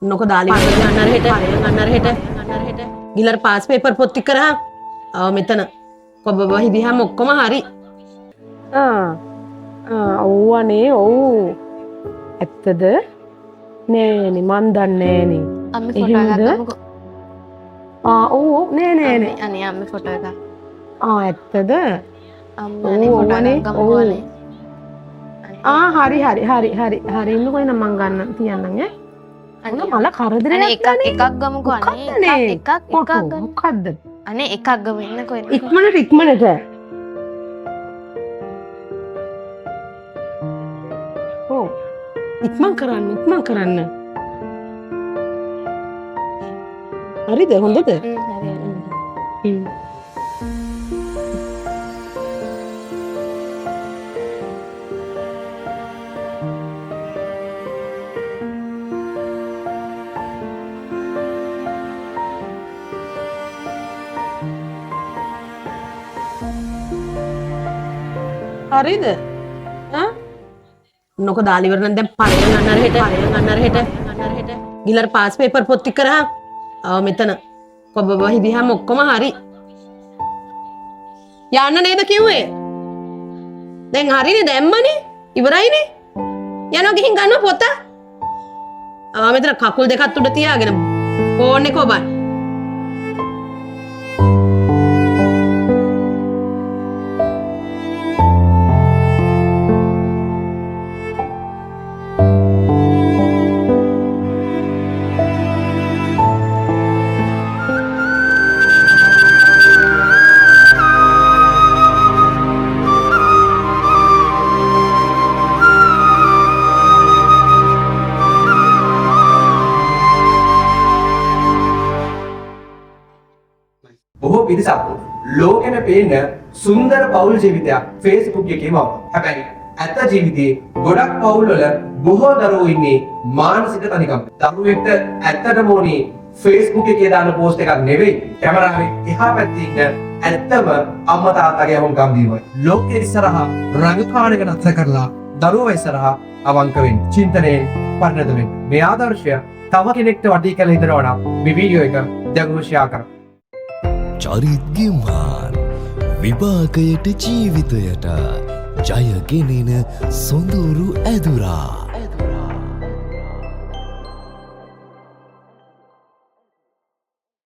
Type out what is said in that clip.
නොක දාලි ගන්නර හෙට ගිලර pass paper පොත් ටික කරා මෙතන කොබ වහිදිහම ඔක්කොම හරි ඔව්වනේ ඔව් ඇත්තද නෑනේ මන් දන්නේ නෑනේ අම්මේ ෆොටෝ එකක් ගමුකෝ. ඔව් නෑ අනේ අම්මේ ෆොටෝ එකක්. ඇත්තද අම්මනේ ෆොටෝ එකක් ගමුකෝ අනේ. හරි ඉන්නකෝ එනම් මං ගන්න තියන්නම් ඈ මල කරදරයක් අනේ එකක් ගමුකෝ අනේ එකක් ගන්න. මොකද්ද අනේ එකක් ගමු එන්නකෝ එන්නකෝ. ඉක්මනට ඔව් ඉක්මන් කරන්න හරිද හොඳද හරි. හරිද නොක දාලිවරණ දැන් පලයන් හෙට ගිලර පාස් පේපර් පොත් ටික කරා මෙතන කොබ වහිදිහම ඔක්කොම හරි යන්න නේද කිව්වේ දැන් හරිනේ දැම්මනේ ඉවරයිනේ යනවා ගිහින් ගන්න පොත මෙතන කකුල් දෙකත් උඩ තියාගෙන ෆෝන් එක ඔබන්න බොහෝ පිරිසක් ලෝකෙට පේන සුන්දර පෞල් ජීවිතයක් Facebook එකේ වව. හැබැයි ඇත්ත ජීවිතේ ගොඩක් පෞල් වල බොහෝ දරුවෝ ඉන්නේ මානසික තනිකම. දරුවෙක්ට ඇත්තටම ඕනේ Facebook එකේ දාන පෝස්ට් එකක් නෙවෙයි කැමරාවේ එහා පැත්තේ ඉන්න ඇත්තම අම්මා තාත්තගේ හොංගම් දීවයි. ලෝකෙ ඉස්සරහා රඟපාන එක නැතර කරලා දරුවෝ ඉස්සරහා අවංක වෙන්න. චින්තනයෙන් පරිණත වෙන්න. මේ ආදර්ශය තව කෙනෙක්ට වටී කියලා හිතනවා නම් මේ වීඩියෝ එක දැන් ෂෙයා කරන්න. චරිත්ගිම්හාන් විභාගයට ජීවිතයට ජයගෙනෙන සොඳුරු ඇදුරා